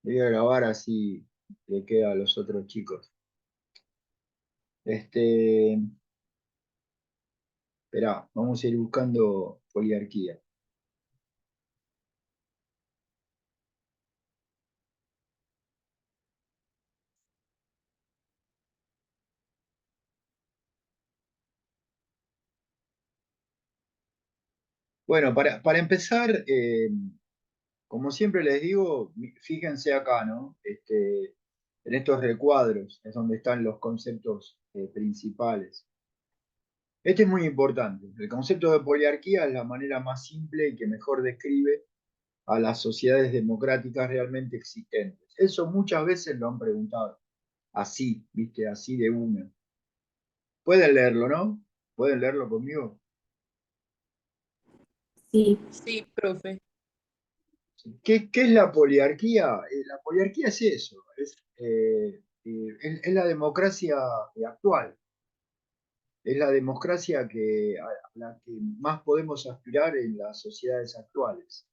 Voy a grabar así le queda a los otros chicos. Este, Esperá, vamos a ir buscando poliarquía. Bueno, para empezar, como siempre les digo, fíjense acá, ¿no? En estos recuadros es donde están los conceptos principales. Este es muy importante. El concepto de poliarquía es la manera más simple y que mejor describe a las sociedades democráticas realmente existentes. Eso muchas veces lo han preguntado. Así, viste, así de una. Pueden leerlo, ¿no? ¿Pueden leerlo conmigo? Sí, Sí, profe. ¿Qué es la poliarquía? La poliarquía es eso, es la democracia actual, es la democracia a la que más podemos aspirar en las sociedades actuales.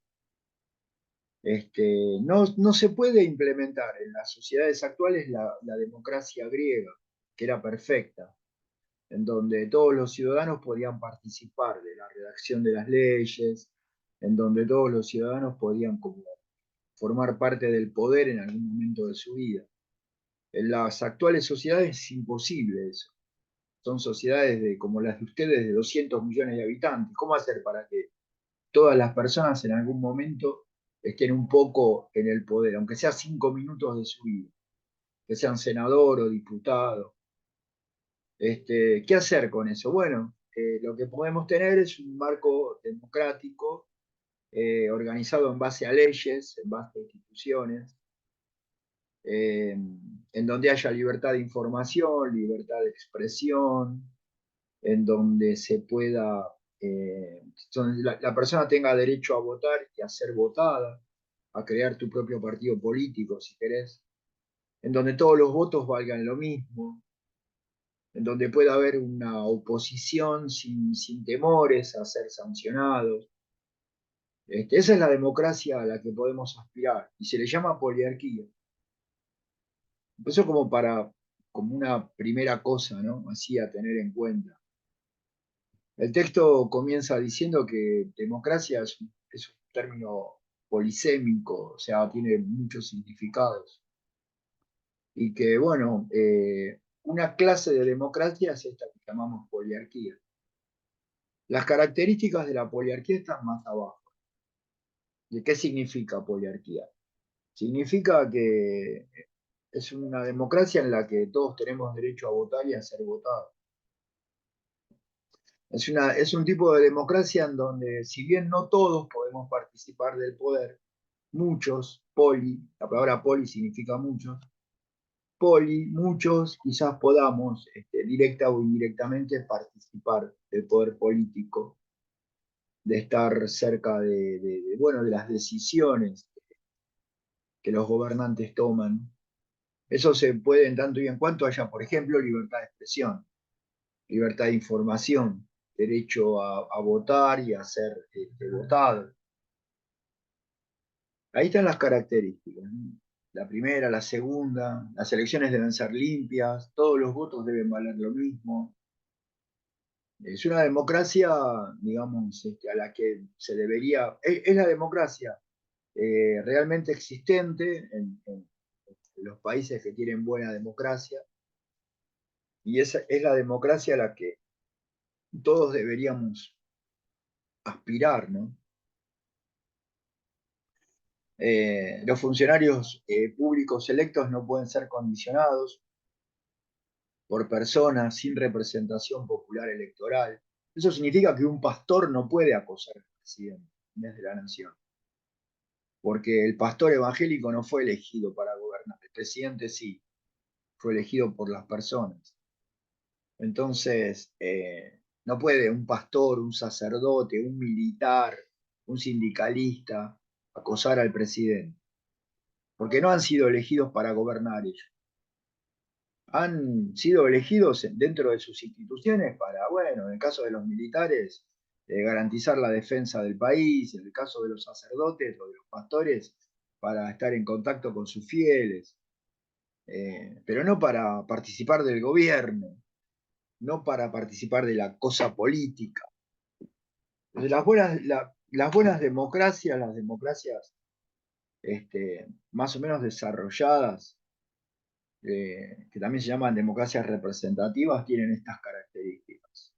No se puede implementar en las sociedades actuales la democracia griega, que era perfecta, en donde todos los ciudadanos podían participar de la redacción de las leyes, en donde todos los ciudadanos podían como formar parte del poder en algún momento de su vida. En las actuales sociedades es imposible eso. Son sociedades como las de ustedes de 200 millones de habitantes. ¿Cómo hacer para que todas las personas en algún momento estén un poco en el poder, aunque sea 5 minutos de su vida, que sean senador o diputado? ¿Qué hacer con eso? Bueno, lo que podemos tener es un marco democrático organizado en base a leyes, en base a instituciones, eh, en donde haya libertad de información, libertad de expresión, en donde se pueda, donde la persona tenga derecho a votar y a ser votada, a crear tu propio partido político, si querés, en donde todos los votos valgan lo mismo, en donde pueda haber una oposición sin temores a ser sancionados. Esa es la democracia a la que podemos aspirar y se le llama poliarquía. Eso como una primera cosa, ¿no? Así a tener en cuenta. El texto comienza diciendo que democracia es un término polisémico, o sea, tiene muchos significados. Y que, bueno, una clase de democracia es esta que llamamos poliarquía. Las características de la poliarquía están más abajo. ¿De qué significa poliarquía? Significa que es una democracia en la que todos tenemos derecho a votar y a ser votados. Es un tipo de democracia en donde, si bien no todos podemos participar del poder, muchos, la palabra poli significa muchos, muchos quizás podamos, directa o indirectamente, participar del poder político, de estar cerca bueno, de las decisiones que los gobernantes toman. Eso se puede en tanto y en cuanto haya, por ejemplo, libertad de expresión, libertad de información, derecho a votar y a ser votado. Ahí están las características, ¿no? La primera, la segunda, las elecciones deben ser limpias, todos los votos deben valer lo mismo. Es una democracia, digamos, a la que se debería, es la democracia realmente existente en los países que tienen buena democracia, y esa es la democracia a la que todos deberíamos aspirar, ¿no? Los funcionarios públicos electos no pueden ser condicionados por personas sin representación popular electoral. Eso significa que un pastor no puede acosar al presidente desde la nación, porque el pastor evangélico no fue elegido para gobernar, el presidente sí, fue elegido por las personas. Entonces, no puede un pastor, un sacerdote, un militar, un sindicalista acosar al presidente, porque no han sido elegidos para gobernar ellos. Han sido elegidos dentro de sus instituciones para, bueno, en el caso de los militares, garantizar la defensa del país, en el caso de los sacerdotes o de los pastores, para estar en contacto con sus fieles, pero no para participar del gobierno, no para participar de la cosa política. Las buenas democracias, las democracias más o menos desarrolladas, que también se llaman democracias representativas, tienen estas características.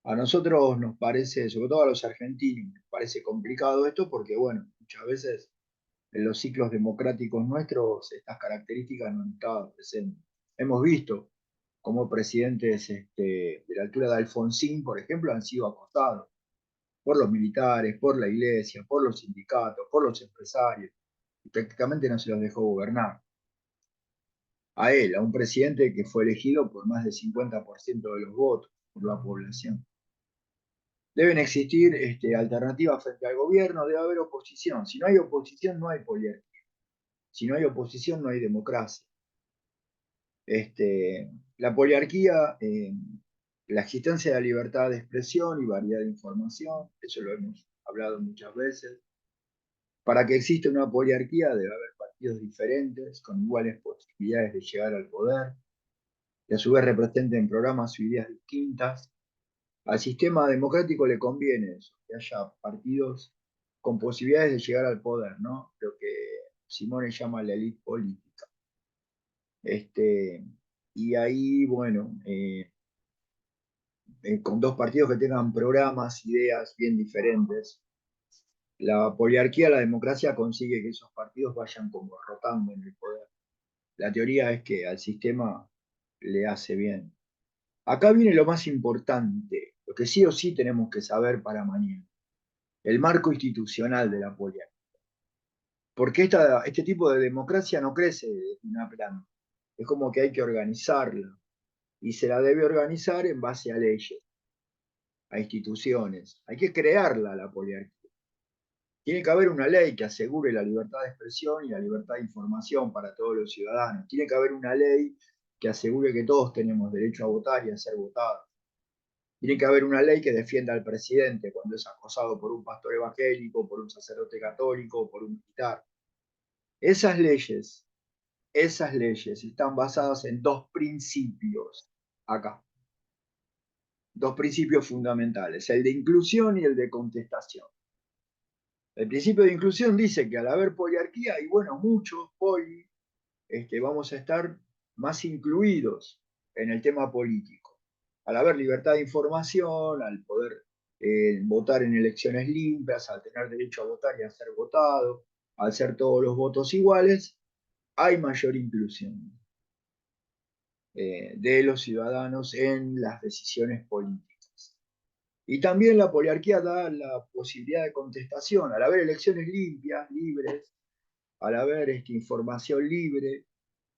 A nosotros nos parece, sobre todo a los argentinos, nos parece complicado esto porque, bueno, muchas veces en los ciclos democráticos nuestros estas características no han estado presentes. Hemos visto cómo presidentes de la altura de Alfonsín, por ejemplo, han sido acosados por los militares, por la iglesia, por los sindicatos, por los empresarios, y prácticamente no se los dejó gobernar. A él, a un presidente que fue elegido por más del 50% de los votos por la población. Deben existir alternativas frente al gobierno, debe haber oposición. Si no hay oposición, no hay poliarquía. Si no hay oposición, no hay democracia. La poliarquía, la existencia de la libertad de expresión y variedad de información, eso lo hemos hablado muchas veces. Para que exista una poliarquía debe haber partidos diferentes, con iguales posibilidades de llegar al poder, que a su vez representen programas o ideas distintas. Al sistema democrático le conviene eso, que haya partidos con posibilidades de llegar al poder, ¿no? Lo que Simone llama la élite política. Y ahí, bueno, con dos partidos que tengan programas, ideas bien diferentes, la poliarquía, la democracia consigue que esos partidos vayan como rotando en el poder. La teoría es que al sistema le hace bien. Acá viene lo más importante, lo que sí o sí tenemos que saber para mañana, el marco institucional de la poliarquía. Porque este tipo de democracia no crece de una planta, es como que hay que organizarla y se la debe organizar en base a leyes, a instituciones. Hay que crearla la poliarquía. Tiene que haber una ley que asegure la libertad de expresión y la libertad de información para todos los ciudadanos. Tiene que haber una ley que asegure que todos tenemos derecho a votar y a ser votados. Tiene que haber una ley que defienda al presidente cuando es acosado por un pastor evangélico, por un sacerdote católico, por un militar. Esas leyes, esas leyes están basadas en dos principios acá. Dos principios fundamentales, el de inclusión y el de contestación. El principio de inclusión dice que al haber poliarquía, y bueno, muchos poli, vamos a estar más incluidos en el tema político. Al haber libertad de información, al poder votar en elecciones limpias, al tener derecho a votar y a ser votado, al ser todos los votos iguales, hay mayor inclusión de los ciudadanos en las decisiones políticas. Y también la poliarquía da la posibilidad de contestación. Al haber elecciones limpias, libres, al haber información libre,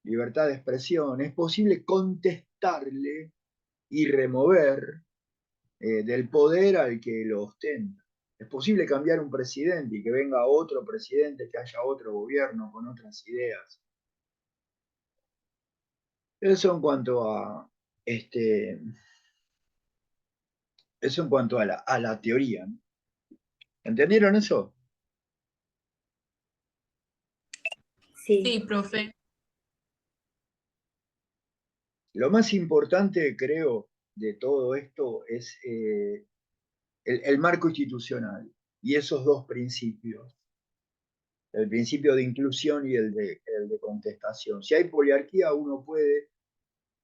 libertad de expresión, es posible contestarle y remover del poder al que lo ostenta. Es posible cambiar un presidente y que venga otro presidente, que haya otro gobierno con otras ideas. Eso en cuanto a eso en cuanto a la teoría, ¿no? ¿Entendieron eso? Sí. Sí, profe. Lo más importante, creo, de todo esto es el marco institucional y esos dos principios, el principio de inclusión y el de contestación. Si hay poliarquía, uno puede,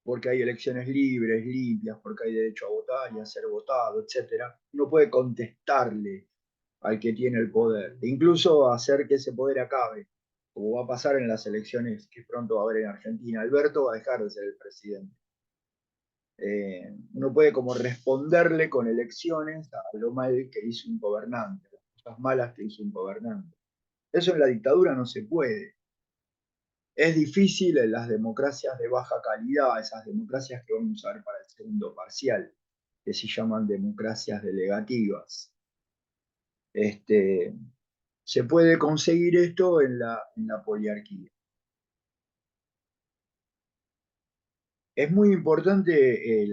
porque hay elecciones libres, limpias, porque hay derecho a votar y a ser votado, etcétera, uno puede contestarle al que tiene el poder, e incluso hacer que ese poder acabe, como va a pasar en las elecciones que pronto va a haber en Argentina. Alberto va a dejar de ser el presidente. Uno puede como responderle con elecciones a lo mal que hizo un gobernante, a las cosas malas que hizo un gobernante. Eso en la dictadura no se puede. Es difícil en las democracias de baja calidad, esas democracias que vamos a ver para el segundo parcial, que se llaman democracias delegativas. Se puede conseguir esto en la poliarquía. Es muy importante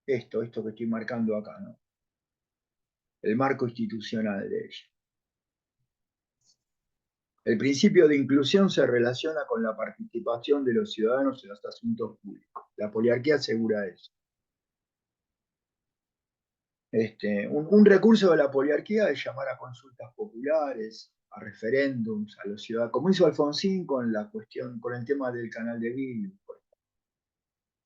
esto que estoy marcando acá, ¿no? El marco institucional de ella. El principio de inclusión se relaciona con la participación de los ciudadanos en los asuntos públicos. La poliarquía asegura eso. Un recurso de la poliarquía es llamar a consultas populares, a referéndums, a los ciudadanos, como hizo Alfonsín con la cuestión, con el tema del canal de Beagle,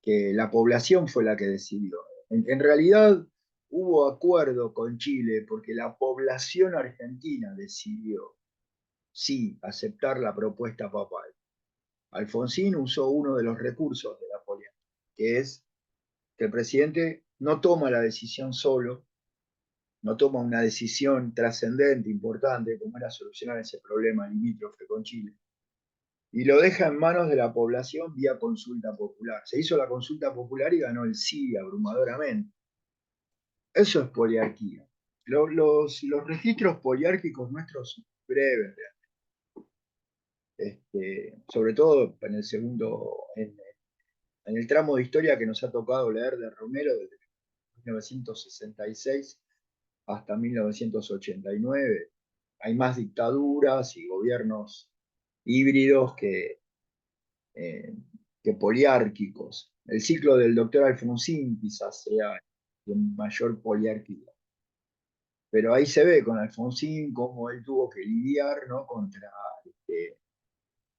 que la población fue la que decidió. En realidad hubo acuerdo con Chile porque la población argentina decidió sí aceptar la propuesta papal. Alfonsín usó uno de los recursos de la poliarquía, que es que el presidente no toma la decisión solo, no toma una decisión trascendente, importante, como era solucionar ese problema limítrofe con Chile, y lo deja en manos de la población vía consulta popular. Se hizo la consulta popular y ganó el sí abrumadoramente. Eso es poliarquía. Los registros poliárquicos nuestros son breves, sobre todo en el segundo, en el tramo de historia que nos ha tocado leer de Romero desde 1966 hasta 1989. Hay más dictaduras y gobiernos híbridos eh, que poliárquicos. El ciclo del doctor Alfonsín quizás sea de mayor poliarquía. Pero ahí se ve con Alfonsín cómo él tuvo que lidiar, ¿no?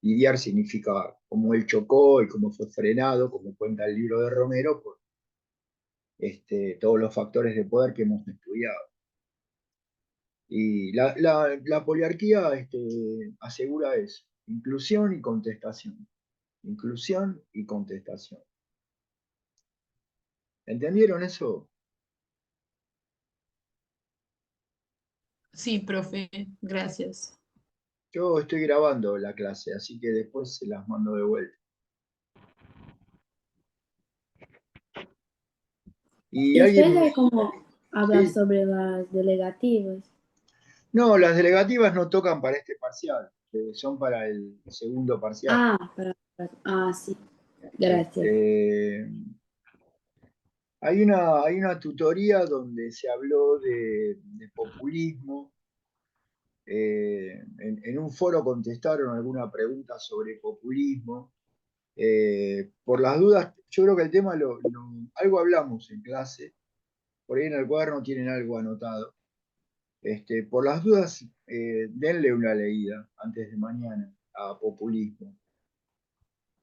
Lidiar significa cómo él chocó y cómo fue frenado, como cuenta el libro de Romero, por todos los factores de poder que hemos estudiado. Y la poliarquía asegura eso, inclusión y contestación. Inclusión y contestación. ¿Entendieron eso? Sí, profe, gracias. Yo estoy grabando la clase, así que después se las mando de vuelta. Y Y ustedes alguien, hay como hablar ¿sí? sobre las delegativas. No, las delegativas no tocan para este parcial, son para el segundo parcial. Sí, gracias. Este, hay una tutoría donde se habló de populismo. En un foro contestaron alguna pregunta sobre populismo. Por las dudas, yo creo que el tema algo hablamos en clase, por ahí en el cuaderno tienen algo anotado. Por las dudas, denle una leída antes de mañana a populismo.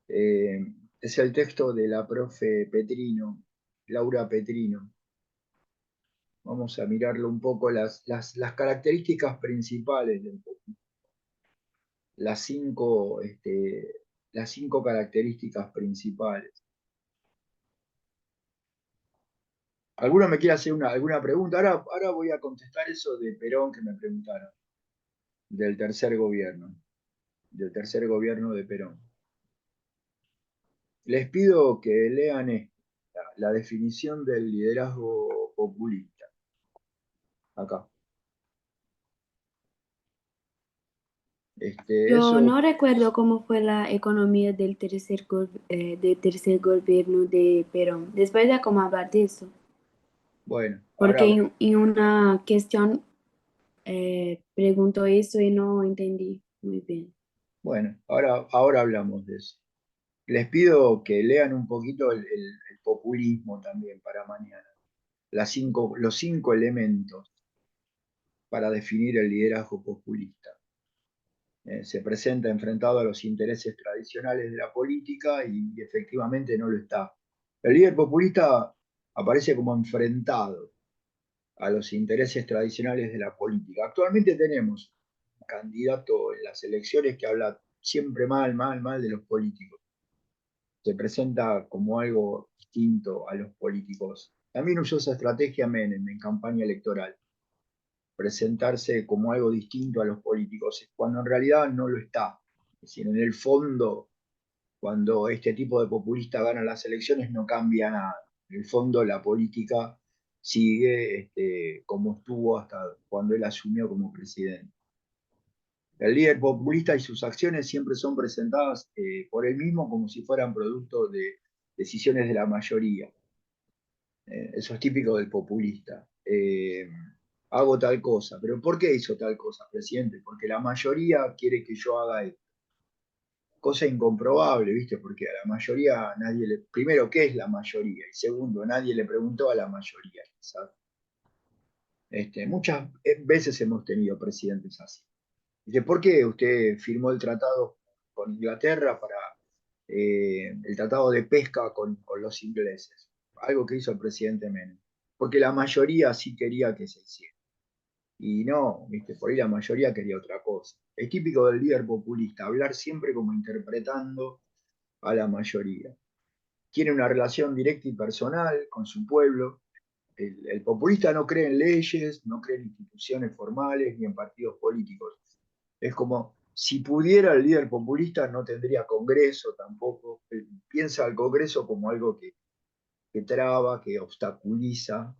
Es el texto de la profe Petrino, Laura Petrino. Vamos a mirarlo un poco, las características principales del populismo. Las cinco características principales. ¿Alguno me quiere hacer alguna pregunta? Ahora voy a contestar eso de Perón que me preguntaron, del tercer gobierno de Perón. Les pido que lean la definición del liderazgo populista. Acá. Yo Eso, no recuerdo cómo fue la economía del tercer gobierno de Perón. Después de cómo hablar de eso. bueno, Porque ahora, en una cuestión preguntó eso y no entendí muy bien. bueno, ahora hablamos de eso. Les pido que lean un poquito el populismo también para mañana. Los cinco elementos para definir el liderazgo populista. Se presenta enfrentado a los intereses tradicionales de la política y efectivamente no lo está. El líder populista aparece como enfrentado a los intereses tradicionales de la política. Actualmente tenemos un candidato en las elecciones que habla siempre mal, mal, mal de los políticos. Se presenta como algo distinto a los políticos. También usó esa estrategia Menem en campaña electoral, presentarse como algo distinto a los políticos, cuando en realidad no lo está. Es decir, en el fondo, cuando este tipo de populista gana las elecciones, no cambia nada. En el fondo, la política sigue como estuvo hasta cuando él asumió como presidente. El líder populista y sus acciones siempre son presentadas por él mismo como si fueran producto de decisiones de la mayoría. Eso es típico del populista. hago tal cosa. ¿Pero por qué hizo tal cosa, presidente? Porque la mayoría quiere que yo haga esto. Cosa incomprobable, ¿viste? Porque a la mayoría nadie le... Primero, ¿qué es la mayoría? Y segundo, nadie le preguntó a la mayoría, ¿sabes? Muchas veces hemos tenido presidentes así. Dice, ¿por qué usted firmó el tratado con Inglaterra para el tratado de pesca con los ingleses? Algo que hizo el presidente Menem. Porque la mayoría sí quería que se hiciera. Y no, ¿viste? Por ahí la mayoría quería otra cosa. Es típico del líder populista, hablar siempre como interpretando a la mayoría. Tiene una relación directa y personal con su pueblo. El populista no cree en leyes, no cree en instituciones formales ni en partidos políticos. Es como, si pudiera el líder populista no tendría Congreso tampoco. Él piensa al Congreso como algo que traba, que obstaculiza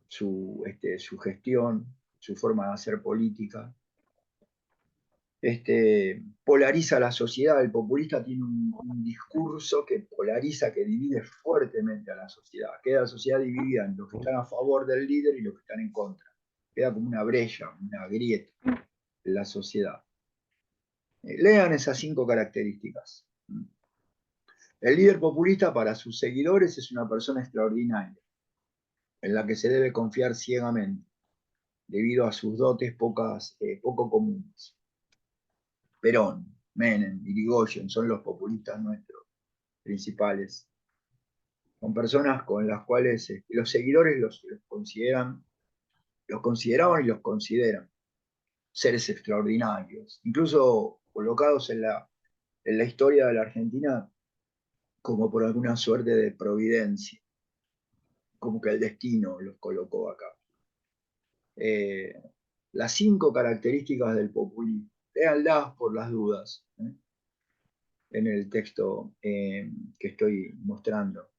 su gestión, su forma de hacer política. Polariza la sociedad. El populista tiene un discurso que polariza, que divide fuertemente a la sociedad. Queda la sociedad dividida en los que están a favor del líder y los que están en contra. Queda como una brecha, una grieta en la sociedad. Lean esas 5 características. El líder populista para sus seguidores es una persona extraordinaria, en la que se debe confiar ciegamente, debido a sus dotes poco comunes. Perón, Menem, Irigoyen son los populistas nuestros principales. Son personas con las cuales los seguidores los consideraban y los consideran seres extraordinarios, incluso colocados en la historia de la Argentina como por alguna suerte de providencia, como que el destino los colocó acá. Eh, las 5 características del populismo, léanlas por las dudas, en el texto que estoy mostrando.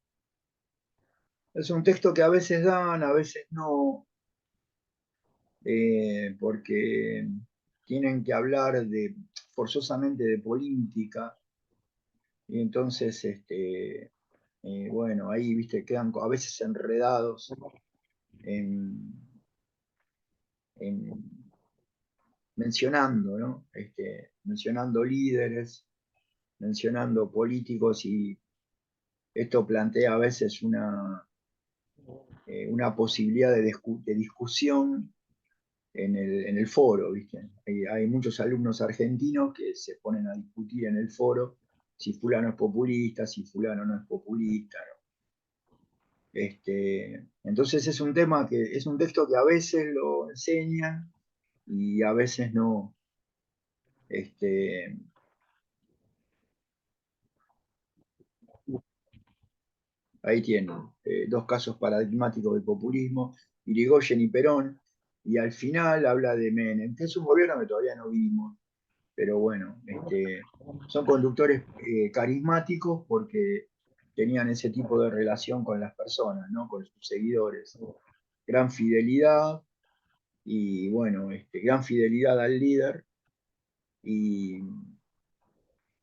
Es un texto que a veces dan, a veces no, porque tienen que hablar forzosamente de política, y entonces, bueno, ahí, viste, quedan a veces enredados en, en mencionando, ¿no? Mencionando líderes, mencionando políticos, y esto plantea a veces una posibilidad de discusión en el foro, ¿viste? Hay muchos alumnos argentinos que se ponen a discutir en el foro si fulano es populista, si fulano no es populista, ¿no? Entonces es un tema es un texto que a veces lo enseñan y a veces no. Este, Ahí tienen 2 casos paradigmáticos del populismo, Irigoyen y Perón, y al final habla de Menem, que es un gobierno que todavía no vimos, pero bueno, son conductores carismáticos porque tenían ese tipo de relación con las personas, ¿no? Con sus seguidores. Gran fidelidad y bueno, gran fidelidad al líder, y,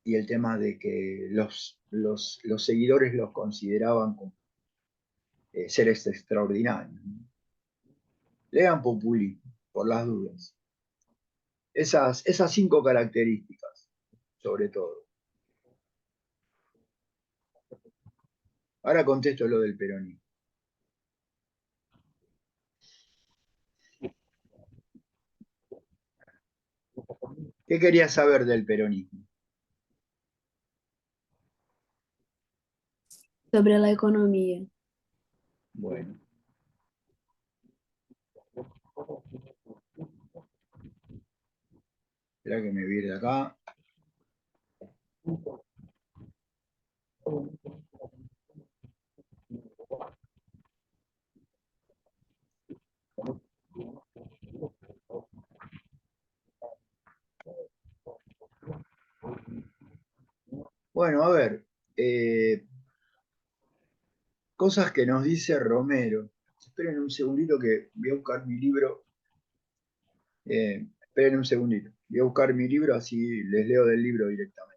y el tema de que los seguidores los consideraban como seres extraordinarios, ¿no? Lean populismo, por las dudas. Esas 5 características, sobre todo. Ahora contesto lo del peronismo. ¿Qué querías saber del peronismo? Sobre la economía. Bueno, espera que me voy de acá. Bueno, a ver, cosas que nos dice Romero. Esperen un segundito que voy a buscar mi libro. Esperen un segundito. Voy a buscar mi libro, así les leo del libro directamente.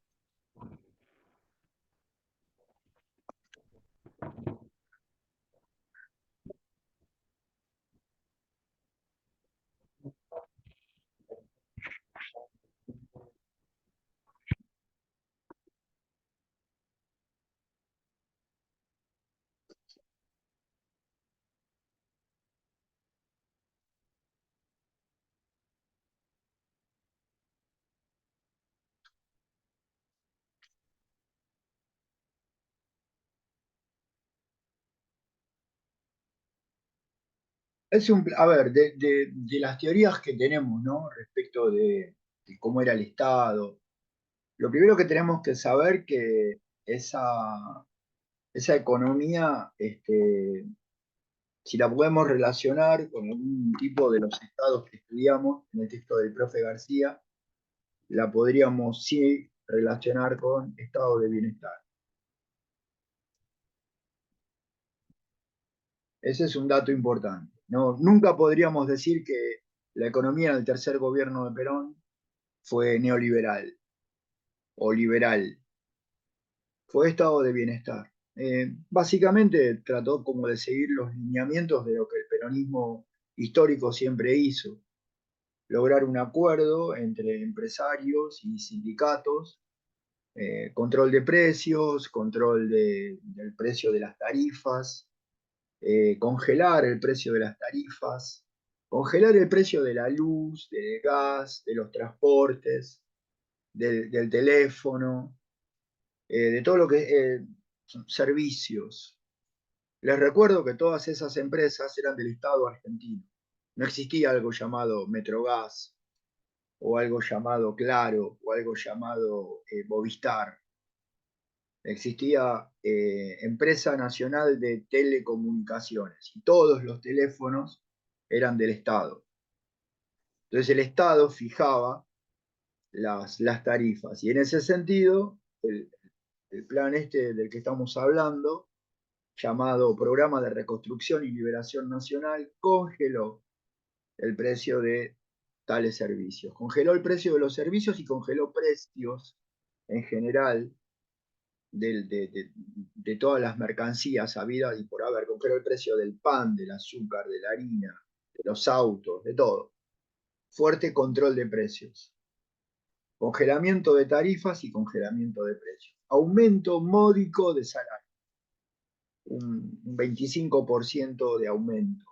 A ver, de las teorías que tenemos, ¿no? Respecto de cómo era el Estado, lo primero que tenemos que saber que esa economía, si la podemos relacionar con algún tipo de los estados que estudiamos en el texto del profe García, la podríamos sí relacionar con estado de bienestar. Ese es un dato importante. No, nunca podríamos decir que la economía en el tercer gobierno de Perón fue neoliberal o liberal, fue estado de bienestar. Básicamente trató como de seguir los lineamientos de lo que el peronismo histórico siempre hizo, lograr un acuerdo entre empresarios y sindicatos, control de precios, control del precio de las tarifas, congelar el precio de las tarifas, congelar el precio de la luz, del gas, de los transportes, del teléfono, de todo lo que son servicios. Les recuerdo que todas esas empresas eran del Estado argentino. No existía algo llamado Metrogas, o algo llamado Claro, o algo llamado Movistar. Existía Empresa Nacional de Telecomunicaciones y todos los teléfonos eran del Estado. Entonces el Estado fijaba las tarifas y en ese sentido el plan este del que estamos hablando, llamado Programa de Reconstrucción y Liberación Nacional, congeló el precio de tales servicios. Congeló el precio de los servicios y congeló precios en general de todas las mercancías habidas y por haber. Congeló el precio del pan, del azúcar, de la harina, de los autos, de todo. Fuerte control de precios. Congelamiento de tarifas y congelamiento de precios. Aumento módico de salario. Un 25% de aumento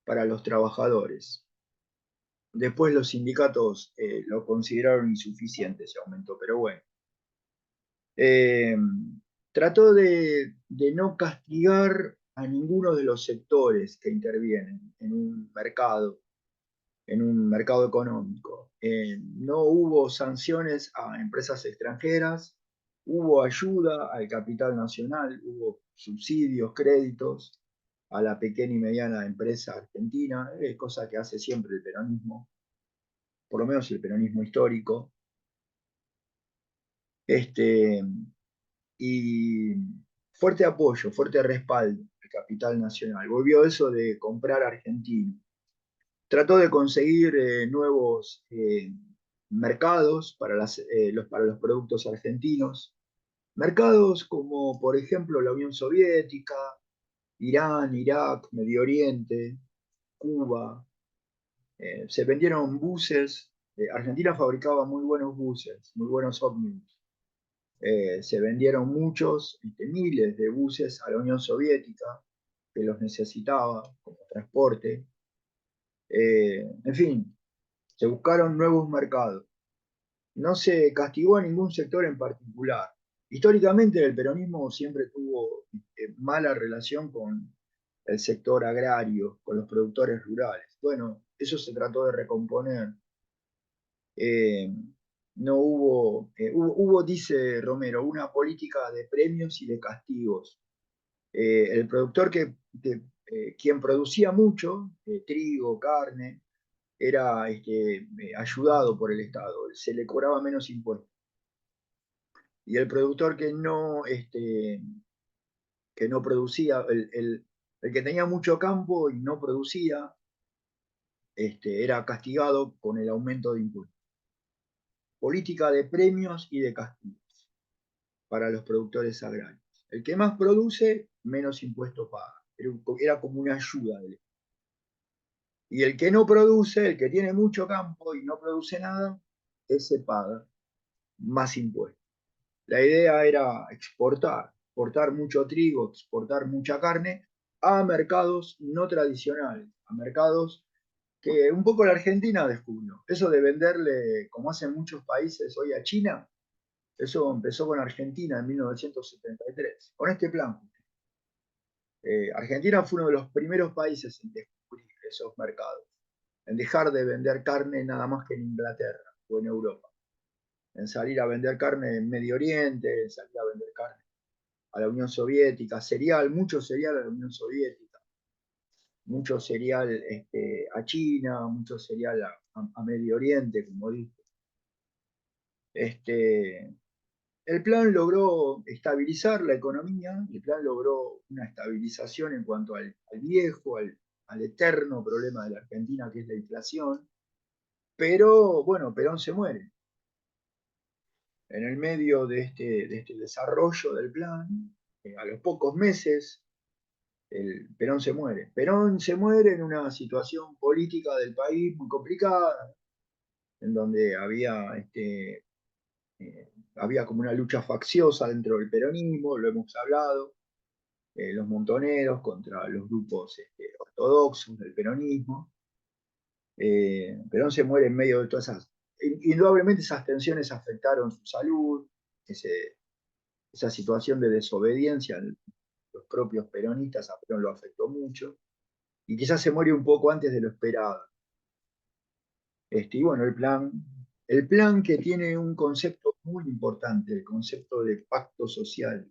para los trabajadores. Después los sindicatos lo consideraron insuficiente ese aumento, pero bueno. Trató de no castigar a ninguno de los sectores que intervienen en un mercado económico. No hubo sanciones a empresas extranjeras, hubo ayuda al capital nacional, hubo subsidios, créditos a la pequeña y mediana empresa argentina, cosa que hace siempre el peronismo, por lo menos el peronismo histórico. Y fuerte apoyo, fuerte respaldo del capital nacional. Volvió eso de comprar argentino. Trató de conseguir nuevos mercados para los productos argentinos. Mercados como, por ejemplo, la Unión Soviética, Irán, Irak, Medio Oriente, Cuba. Se vendieron buses. Argentina fabricaba muy buenos buses, muy buenos ómnibus. Se vendieron muchos, miles de buses a la Unión Soviética, que los necesitaba como transporte. En fin, se buscaron nuevos mercados. No se castigó a ningún sector en particular. Históricamente el peronismo siempre tuvo mala relación con el sector agrario, con los productores rurales. Bueno, eso se trató de recomponer. No hubo, dice Romero, una política de premios y de castigos. El productor quien producía mucho, trigo, carne, era ayudado por el Estado, se le cobraba menos impuestos. Y el productor que no producía, el que tenía mucho campo y no producía, era castigado con el aumento de impuestos. Política de premios y de castigos para los productores agrarios. El que más produce, menos impuestos paga. Era como una ayuda del Estado. Y el que no produce, el que tiene mucho campo y no produce nada, ese paga más impuestos. La idea era exportar mucho trigo, exportar mucha carne a mercados no tradicionales, a mercados que un poco la Argentina descubrió. Eso de venderle, como hacen muchos países hoy a China, eso empezó con Argentina en 1973, con este plan. Argentina fue uno de los primeros países en descubrir esos mercados, en dejar de vender carne nada más que en Inglaterra o en Europa, en salir a vender carne en Medio Oriente, en salir a vender carne a la Unión Soviética, cereal, mucho cereal a la Unión Soviética, mucho cereal a China, mucho cereal a Medio Oriente, como dije. El plan logró estabilizar la economía, el plan logró una estabilización en cuanto al viejo, al eterno problema de la Argentina, que es la inflación, pero bueno, Perón se muere. En el medio de este desarrollo del plan, a los pocos meses, Perón se muere. Perón se muere en una situación política del país muy complicada, en donde había como una lucha facciosa dentro del peronismo, lo hemos hablado, los montoneros contra los grupos ortodoxos del peronismo. Perón se muere en medio de todas esas. Indudablemente esas tensiones afectaron su salud, esa situación de desobediencia, los propios peronistas a Perón lo afectó mucho, y quizás se muere un poco antes de lo esperado. Y bueno, el plan que tiene un concepto muy importante, el concepto de pacto social.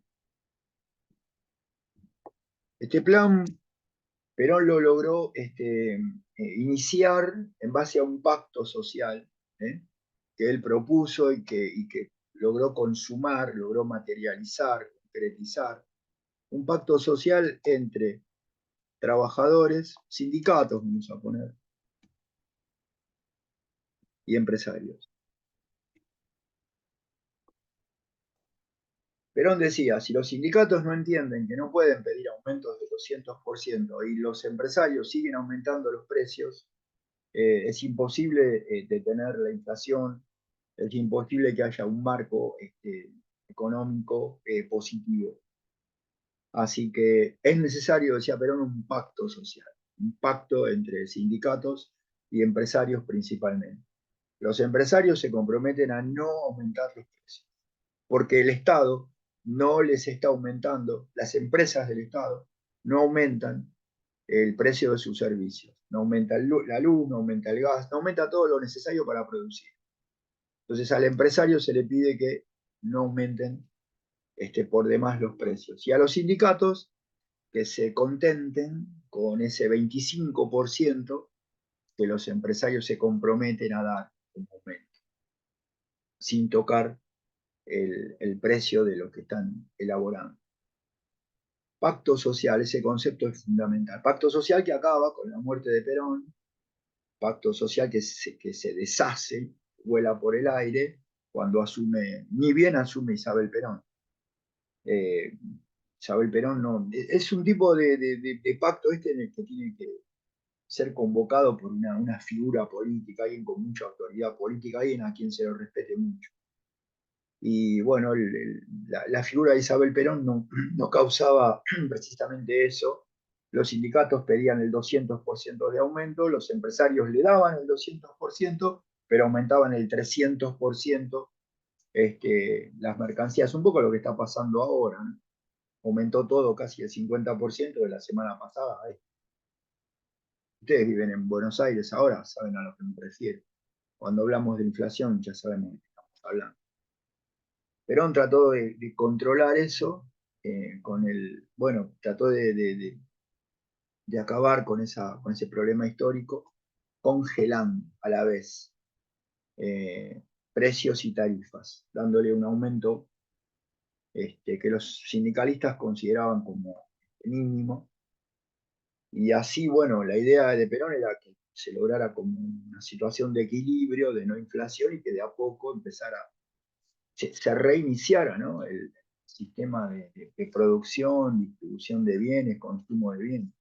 Este plan Perón lo logró iniciar en base a un pacto social que él propuso y que logró consumar, logró materializar, concretizar. Un pacto social entre trabajadores, sindicatos, vamos a poner, y empresarios. Perón decía, si los sindicatos no entienden que no pueden pedir aumentos del 200% y los empresarios siguen aumentando los precios, es imposible detener la inflación, es imposible que haya un marco económico positivo. Así que es necesario, decía Perón, un pacto social, un pacto entre sindicatos y empresarios principalmente. Los empresarios se comprometen a no aumentar los precios, porque el Estado no les está aumentando, las empresas del Estado no aumentan el precio de sus servicios, no aumenta la luz, no aumenta el gas, no aumenta todo lo necesario para producir. Entonces al empresario se le pide que no aumenten por demás los precios. Y a los sindicatos que se contenten con ese 25% que los empresarios se comprometen a dar en un momento, sin tocar el precio de lo que están elaborando. Pacto social, ese concepto es fundamental. Pacto social que acaba con la muerte de Perón, pacto social que se deshace, vuela por el aire, cuando asume, ni bien asume Isabel Perón. Isabel Perón no, es un tipo de pacto en el que tiene que ser convocado por una figura política, alguien con mucha autoridad política, alguien a quien se lo respete mucho. Y bueno, la figura de Isabel Perón no causaba precisamente eso. Los sindicatos pedían el 200% de aumento, los empresarios le daban el 200%, pero aumentaban el 300% las mercancías. Un poco lo que está pasando ahora, ¿no? Aumentó todo casi el 50% de la semana pasada. Ustedes viven en Buenos Aires ahora, saben a lo que me refiero. Cuando hablamos de inflación ya sabemos de qué estamos hablando. Perón trató de controlar eso trató de acabar con ese problema histórico, congelando a la vez precios y tarifas, dándole un aumento que los sindicalistas consideraban como mínimo. Y así, bueno, la idea de Perón era que se lograra como una situación de equilibrio, de no inflación, y que de a poco se reiniciara, ¿no? El sistema de producción, distribución de bienes, consumo de bienes.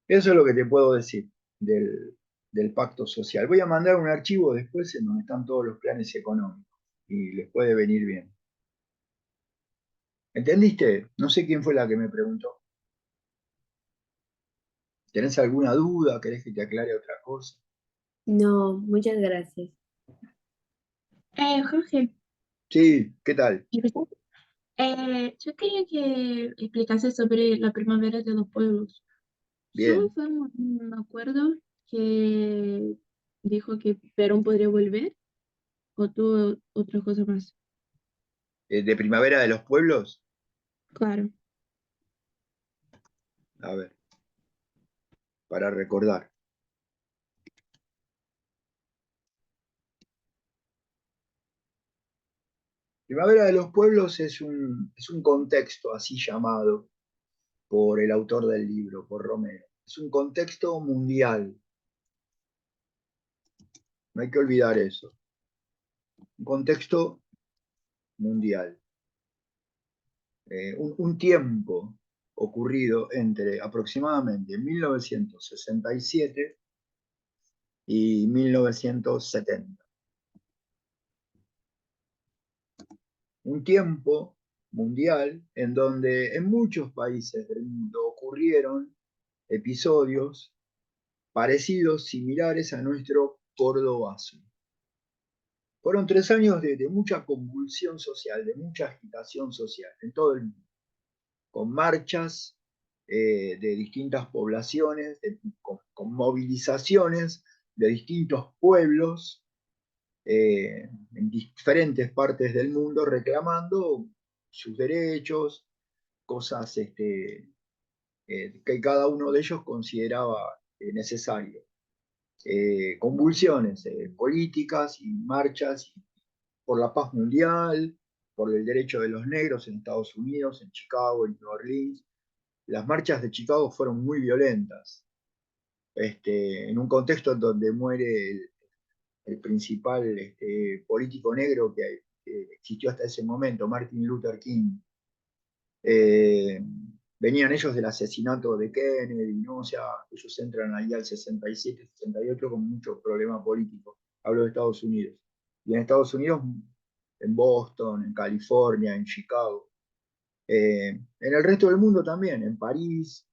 Eso es lo que te puedo decir del pacto social. Voy a mandar un archivo después en donde están todos los planes económicos y les puede venir bien. ¿Entendiste? No sé quién fue la que me preguntó. ¿Tenés alguna duda? ¿Querés que te aclare otra cosa? No, muchas gracias. Jorge, Sí, ¿qué tal? yo quería que explicase sobre la primavera de los pueblos. Solo Bien. fue un acuerdo que dijo que Perón podría volver o tuvo otra cosa más. ¿De Primavera de los Pueblos? Claro. A ver, para recordar. Primavera de los Pueblos es un contexto así llamado por el autor del libro, por Romero. Es un contexto mundial, no hay que olvidar eso. Un contexto mundial. Un tiempo ocurrido entre aproximadamente 1967 y 1970. Un tiempo mundial en donde en muchos países del mundo ocurrieron episodios parecidos, similares a nuestro Cordobazo. Fueron 3 años de mucha convulsión social, de mucha agitación social en todo el mundo, con marchas de distintas poblaciones, con movilizaciones de distintos pueblos en diferentes partes del mundo reclamando sus derechos, cosas que cada uno de ellos consideraba necesario. Convulsiones políticas y marchas por la paz mundial, por el derecho de los negros en Estados Unidos, en Chicago, en New Orleans. Las marchas de Chicago fueron muy violentas, en un contexto en donde muere el principal político negro que existió hasta ese momento, Martin Luther King. Eh, Venían ellos del asesinato de Kennedy, ¿no? O sea, ellos entran ahí al 67, 68 con mucho problema político. Hablo de Estados Unidos. Y en Estados Unidos, en Boston, en California, en Chicago. En el resto del mundo también, en París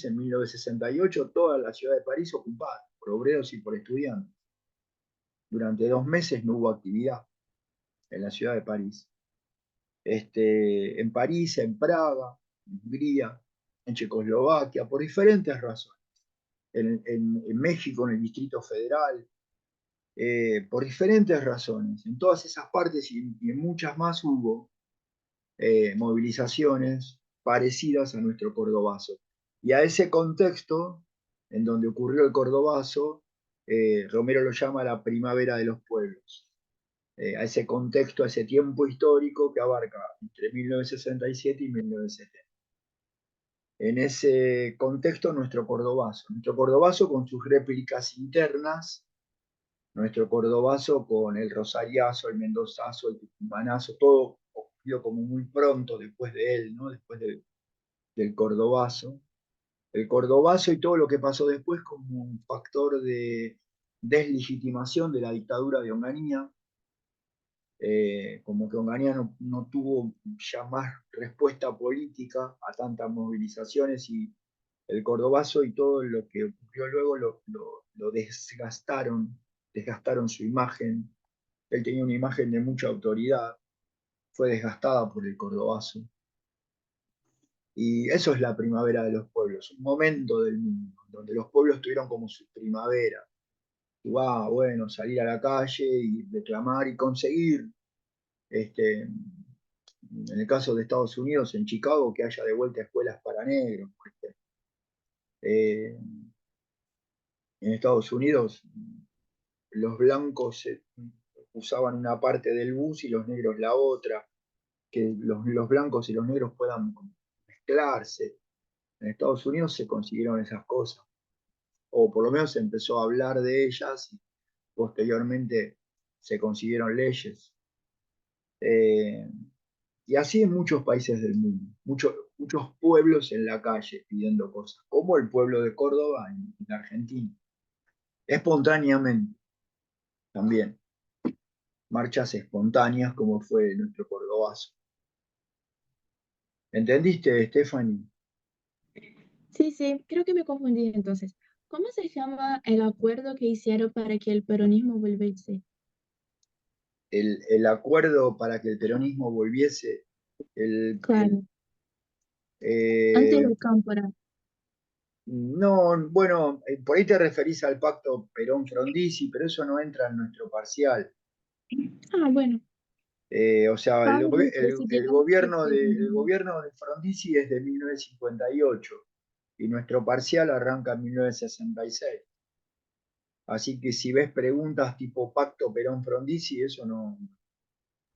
en 1968, toda la ciudad de París ocupada por obreros y por estudiantes. Durante 2 meses no hubo actividad en la ciudad de París. En París, en Praga, en Hungría, en Checoslovaquia, por diferentes razones. En México, en el Distrito Federal, por diferentes razones. En todas esas partes y en muchas más hubo movilizaciones parecidas a nuestro Cordobazo. Y a ese contexto, en donde ocurrió el Cordobazo, Romero lo llama la primavera de los pueblos. A ese contexto, a ese tiempo histórico que abarca entre 1967 y 1970. En ese contexto, nuestro Cordobazo con sus réplicas internas, nuestro Cordobazo con el Rosariazo, el Mendozazo, el Tucumanazo, todo ocurrió como muy pronto después de él, ¿no? Después del Cordobazo. El Cordobazo y todo lo que pasó después como un factor de deslegitimación de la dictadura de Onganía, como que Onganía no tuvo ya más respuesta política a tantas movilizaciones y el Cordobazo y todo lo que ocurrió luego lo desgastaron su imagen. Él tenía una imagen de mucha autoridad, fue desgastada por el Cordobazo. Y eso es la primavera de los pueblos, un momento del mundo donde los pueblos tuvieron como su primavera. Y bueno, salir a la calle y reclamar y conseguir en el caso de Estados Unidos, en Chicago, que haya de vuelta escuelas para negros. Eh, en Estados Unidos, los blancos usaban una parte del bus y los negros la otra, que los blancos y los negros puedan mezclarse. En Estados Unidos se consiguieron esas cosas, o por lo menos se empezó a hablar de ellas y posteriormente se consiguieron leyes. Eh, Y así en muchos países del mundo, muchos pueblos en la calle pidiendo cosas, como el pueblo de Córdoba en Argentina, espontáneamente también, marchas espontáneas como fue nuestro Cordobazo. ¿Entendiste, Stephanie? Sí, sí, creo que me confundí entonces. ¿Cómo se llama el acuerdo que hicieron para que el peronismo volviese? El acuerdo para que el peronismo volviese, el, el, Claro, antes eh, del Cámpora. No, bueno, por ahí te referís al pacto Perón-Frondizi, pero eso no entra en nuestro parcial. Ah, bueno, O sea, vamos entonces, digamos que el terminó. gobierno de Frondizi es de 1958 y nuestro parcial arranca en 1966. Así que si ves preguntas tipo pacto Perón-Frondizi, eso no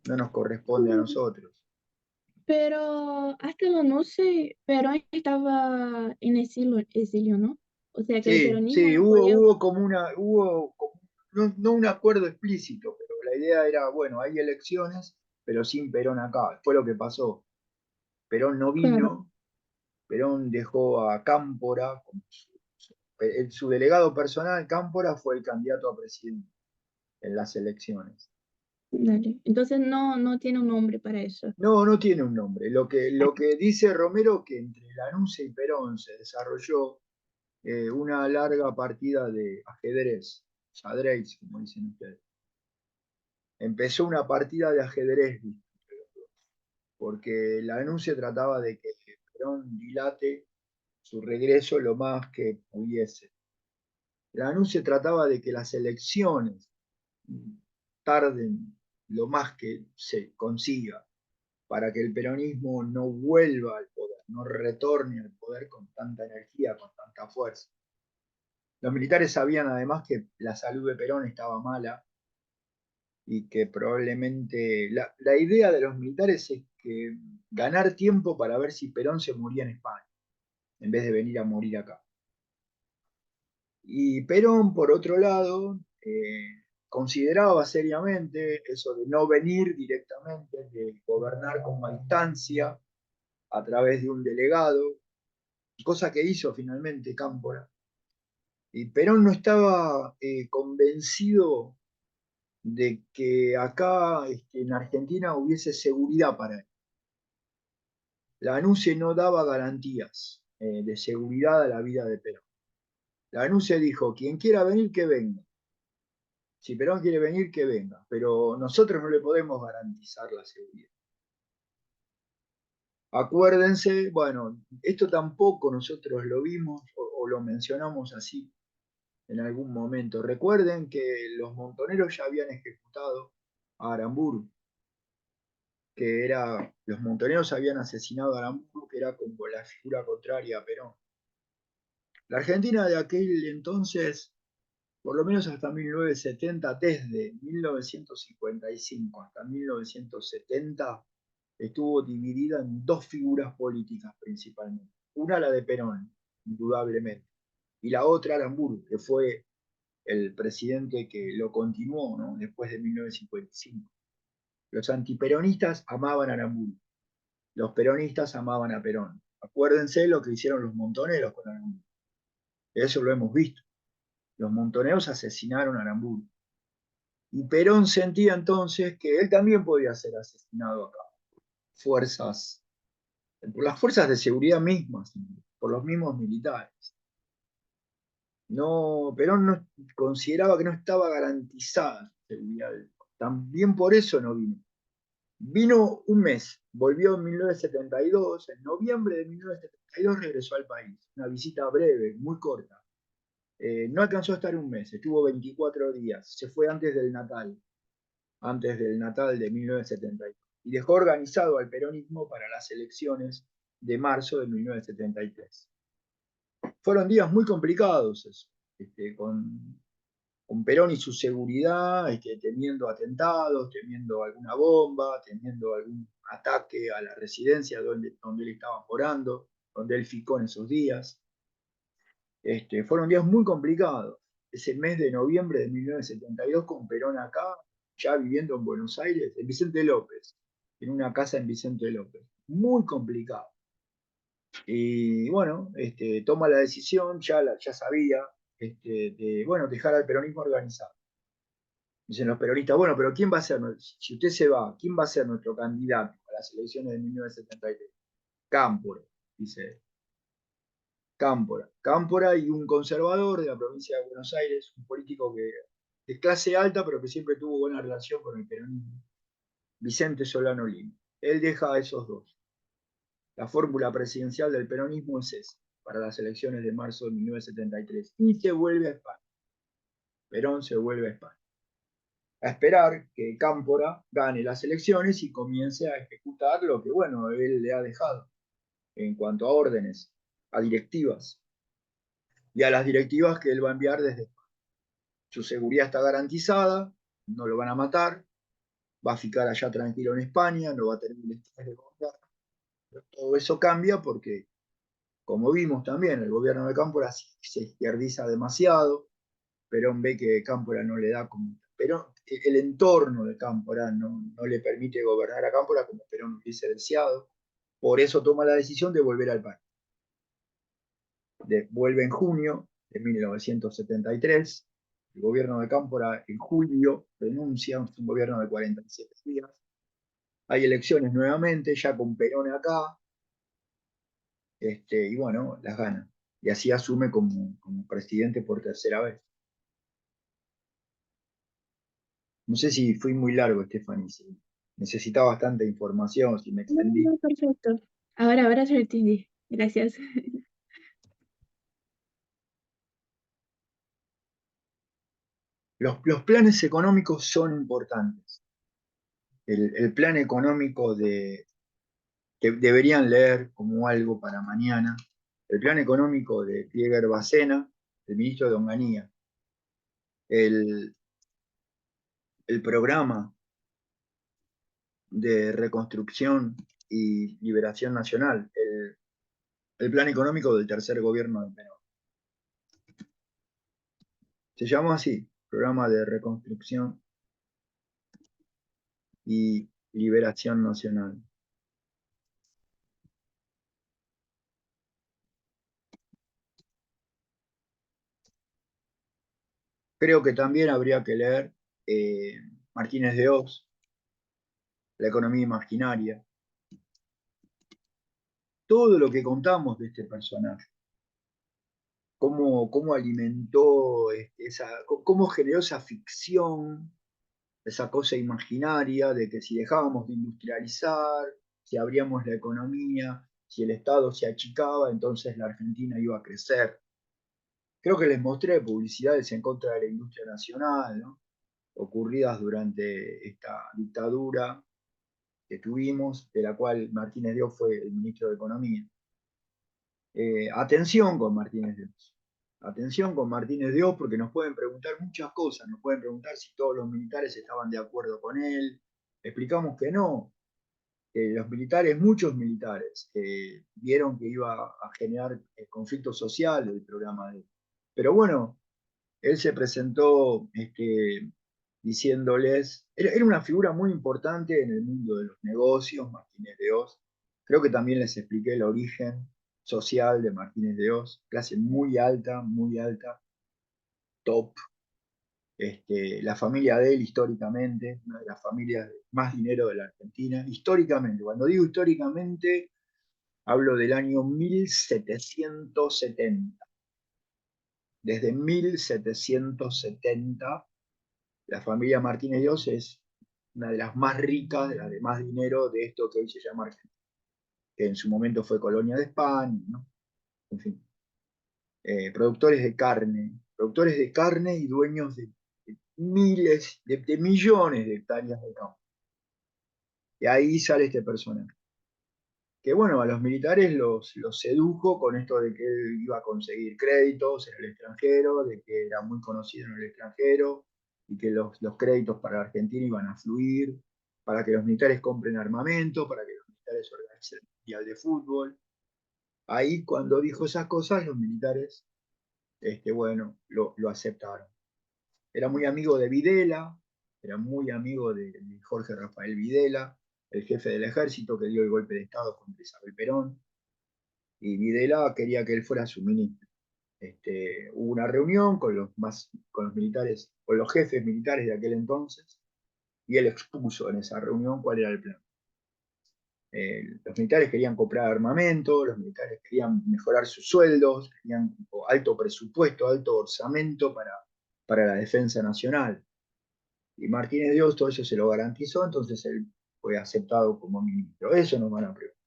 nos corresponde a Mm, nosotros. pero hasta lo no sé, Perón estaba en exilio, ¿no? O sea que el Sí, peronismo sí, no podía. no un acuerdo explícito, pero la idea era, bueno, hay elecciones, pero sin Perón acá. Fue lo que pasó. Perón no Claro, vino, Perón dejó a Cámpora, su delegado personal, Cámpora, fue el candidato a presidente en las elecciones. dale. Entonces no tiene un nombre para eso. No, no tiene un nombre. Lo que dice Romero, que entre Lanusse y Perón se desarrolló una larga partida de ajedrez, xadrez, como dicen ustedes. Empezó una partida de ajedrez, porque Lanusse trataba de que Perón dilate su regreso lo más que pudiese. Lanusse trataba de que las elecciones tarden lo más que se consiga para que el peronismo no vuelva al poder, no retorne al poder con tanta energía, con tanta fuerza. Los militares sabían además que la salud de Perón estaba mala y que probablemente la idea de los militares es que ganar tiempo para ver si Perón se moría en España, en vez de venir a morir acá. Y Perón, por otro lado, consideraba seriamente eso de no venir directamente, de gobernar como a distancia, a través de un delegado, cosa que hizo finalmente Cámpora. Y Perón no estaba convencido de que acá en Argentina hubiese seguridad para él. La ANUCE no daba garantías de seguridad a la vida de Perón. La ANUCE dijo, quien quiera venir, que venga. Si Perón quiere venir, que venga. Pero nosotros no le podemos garantizar la seguridad. Acuérdense, bueno, esto tampoco nosotros lo vimos o lo mencionamos así en algún momento. Recuerden que los montoneros ya habían ejecutado a Aramburu, los montoneros habían asesinado a Aramburu, que era como la figura contraria a Perón. La Argentina de aquel entonces, por lo menos hasta 1970, desde 1955 hasta 1970, estuvo dividida en dos figuras políticas principalmente. Una la de Perón, indudablemente, y la otra Aramburu, que fue el presidente que lo continuó, ¿no? Después de 1955. Los antiperonistas amaban a Aramburu, los peronistas amaban a Perón. Acuérdense lo que hicieron los montoneros con Aramburu. Eso lo hemos visto. Los montoneros asesinaron a Aramburu. Y Perón sentía entonces que él también podía ser asesinado acá. Fuerzas, por las fuerzas de seguridad mismas, por los mismos militares. No, Perón no, consideraba que no estaba garantizada la seguridad. También por eso no vino. Vino un mes, volvió en 1972, en noviembre de 1972 regresó al país. Una visita breve, muy corta. No alcanzó a estar un mes, estuvo 24 días. Se fue antes del Natal de 1972. Y dejó organizado al peronismo para las elecciones de marzo de 1973. Fueron días muy complicados eso, con Perón y su seguridad, temiendo atentados, temiendo alguna bomba, temiendo algún ataque a la residencia donde él estaba morando, donde él ficó en esos días. Fueron días muy complicados. Ese mes de noviembre de 1972 con Perón acá, ya viviendo en Buenos Aires, en Vicente López, en una casa en Vicente López. Muy complicado. Y bueno, toma la decisión, ya sabía, de bueno, dejar al peronismo organizado. Dicen los peronistas, bueno, pero ¿quién va a ser, si usted se va, quién va a ser nuestro candidato a las elecciones de 1973? Cámpora, dice Cámpora. Cámpora y un conservador de la provincia de Buenos Aires, un político de clase alta, pero que siempre tuvo buena relación con el peronismo, Vicente Solano Lima. Él deja a esos dos. La fórmula presidencial del peronismo es esa. para las elecciones de marzo de 1973 y se vuelve a España. Perón se vuelve a España. A esperar que Cámpora gane las elecciones y comience a ejecutar lo que, bueno, él le ha dejado en cuanto a órdenes, a directivas, y a las directivas que él va a enviar desde España. Su seguridad está garantizada, no lo van a matar, va a ficar allá tranquilo en España, no va a tener el estrés de gobierno. Pero todo eso cambia porque, como vimos también, el gobierno de Cámpora se izquierdiza demasiado. Perón ve que Cámpora no le da como... Pero el entorno de Cámpora no le permite gobernar a Cámpora como Perón hubiese deseado. Por eso toma la decisión de volver al país. Vuelve en junio de 1973. El gobierno de Cámpora en julio renuncia, es un gobierno de 47 días. Hay elecciones nuevamente, ya con Perón acá, y bueno, las gana. Y así asume como presidente por tercera vez. No sé si fui muy largo, Stephanie, si necesitaba bastante información, si me No, extendí. no, perfecto. Ahora se lo entendí. Gracias. Los planes económicos son importantes. El plan económico que deberían leer como algo para mañana, el plan económico de Krieger Bacena, el ministro de Onganía, el, el programa de reconstrucción y liberación nacional, el plan económico del tercer gobierno de Perón. Se llamó así, programa de reconstrucción y liberación nacional. Creo que también habría que leer Martínez de Oz, La economía imaginaria, todo lo que contamos de este personaje, cómo alimentó cómo generó esa ficción, esa cosa imaginaria de que si dejábamos de industrializar, si abríamos la economía, si el Estado se achicaba, entonces la Argentina iba a crecer. Creo que les mostré publicidades en contra de la industria nacional, ¿no? Ocurridas durante esta dictadura que tuvimos, de la cual Martínez de Oz fue el ministro de Economía. Atención con Martínez de Oz. Atención con Martínez de Oz porque nos pueden preguntar muchas cosas, nos pueden preguntar si todos los militares estaban de acuerdo con él. Explicamos que no, que los militares, muchos militares, vieron que iba a generar conflicto social el programa de él. Pero bueno, él se presentó diciéndoles, era una figura muy importante en el mundo de los negocios, Martínez de Oz. Creo que también les expliqué el origen social de Martínez de Oz, clase muy alta, top. La familia de él históricamente, una de las familias de más dinero de la Argentina, históricamente, cuando digo históricamente, hablo del año 1770. Desde 1770 la familia Martínez de Oz es una de las más ricas, de las de más dinero de esto que hoy se llama Argentina, que en su momento fue colonia de España, ¿no? En fin, productores de carne y dueños de miles, de millones de hectáreas de campo. Y ahí sale este personaje. Que bueno, a los militares los sedujo con esto de que él iba a conseguir créditos en el extranjero, de que era muy conocido en el extranjero, y que los créditos para Argentina iban a fluir, para que los militares compren armamento, para que los militares organicen el Mundial de Fútbol. Ahí cuando dijo esas cosas, los militares, bueno, lo aceptaron. Era muy amigo de Videla, era muy amigo de Jorge Rafael Videla, el jefe del ejército que dio el golpe de Estado contra Isabel Perón, y Videla quería que él fuera su ministro. Hubo una reunión con los militares, con los jefes militares de aquel entonces, y él expuso en esa reunión cuál era el plan. Los militares querían comprar armamento, los militares querían mejorar sus sueldos, querían alto presupuesto, alto orçamento para la defensa nacional. Y Martínez de Oz todo eso se lo garantizó, entonces él fue aceptado como ministro. Eso nos van a preguntar.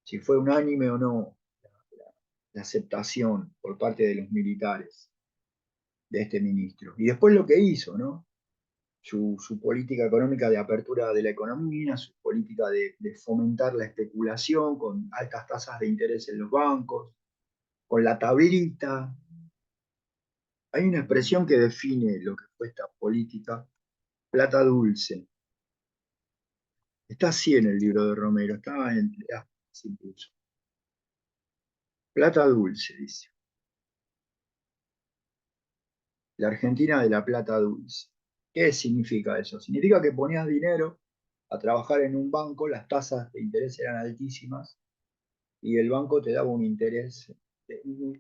Si fue unánime o no la aceptación por parte de los militares de este ministro. Y después lo que hizo, ¿no? Su política económica de apertura de la economía, su política de fomentar la especulación con altas tasas de interés en los bancos, con la tablita. Hay una expresión que define lo que fue esta política, plata dulce. Está así en el libro de Romero, estaba entre incluso. Plata dulce, dice. La Argentina de la plata dulce. ¿Qué significa eso? Significa que ponías dinero a trabajar en un banco, las tasas de interés eran altísimas y el banco te daba un interés.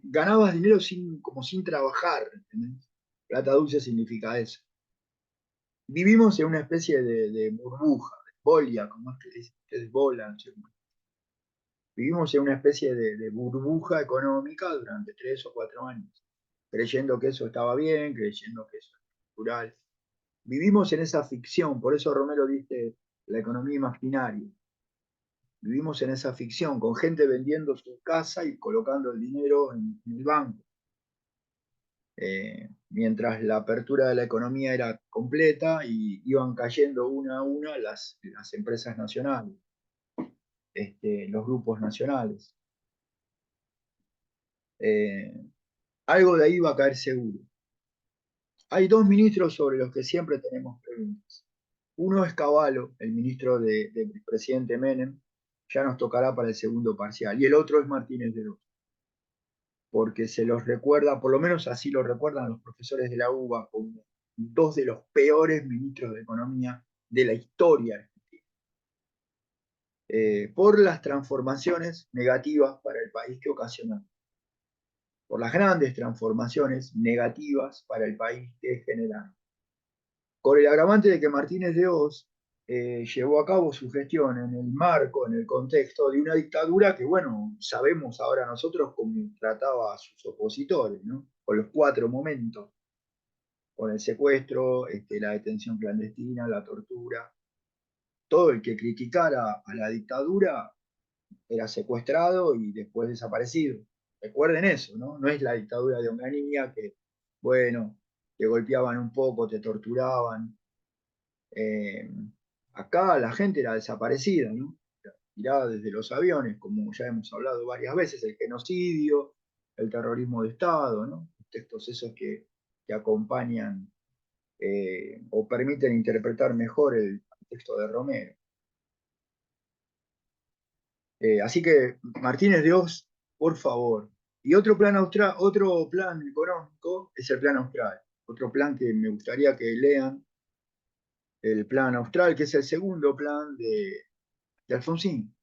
Ganabas dinero como sin trabajar, ¿entendés? Plata dulce significa eso. Vivimos en una especie de burbuja, de bolia, como es que dicen ustedes, bola, no sé cómo. Vivimos en una especie de burbuja económica durante 3 o 4 años, creyendo que eso estaba bien, creyendo que eso es natural. Vivimos en esa ficción, por eso Romero dice la economía imaginaria. Vivimos en esa ficción, con gente vendiendo su casa y colocando el dinero en el banco. Mientras la apertura de la economía era completa y iban cayendo una a una las empresas nacionales, los grupos nacionales. Algo de ahí va a caer seguro. Hay 2 ministros sobre los que siempre tenemos preguntas. Uno es Cavallo, el ministro del presidente Menem, ya nos tocará para el segundo parcial, y el otro es Martínez de Oz, porque se los recuerda, por lo menos así lo recuerdan los profesores de la UBA, como 2 de los peores ministros de Economía de la historia argentina, por las transformaciones negativas para el país que ocasionaron, por las grandes transformaciones negativas para el país que generaron. Con el agravante de que Martínez de Oz llevó a cabo su gestión en el marco, en el contexto de una dictadura que, bueno, sabemos ahora nosotros cómo trataba a sus opositores, ¿no? Con los 4 momentos, con el secuestro, la detención clandestina, la tortura. Todo el que criticara a la dictadura era secuestrado y después desaparecido. Recuerden eso, ¿no? No es la dictadura de Onganía que, bueno, te golpeaban un poco, te torturaban. Acá la gente era desaparecida, ¿no? Tirada desde los aviones, como ya hemos hablado varias veces, el genocidio, el terrorismo de Estado, ¿no? Textos esos que acompañan o permiten interpretar mejor el texto de Romero. Así que Martínez de Oz, por favor. Y otro plan económico es el plan austral. Otro plan que me gustaría que lean, el plan austral, que es el segundo plan de Alfonsín.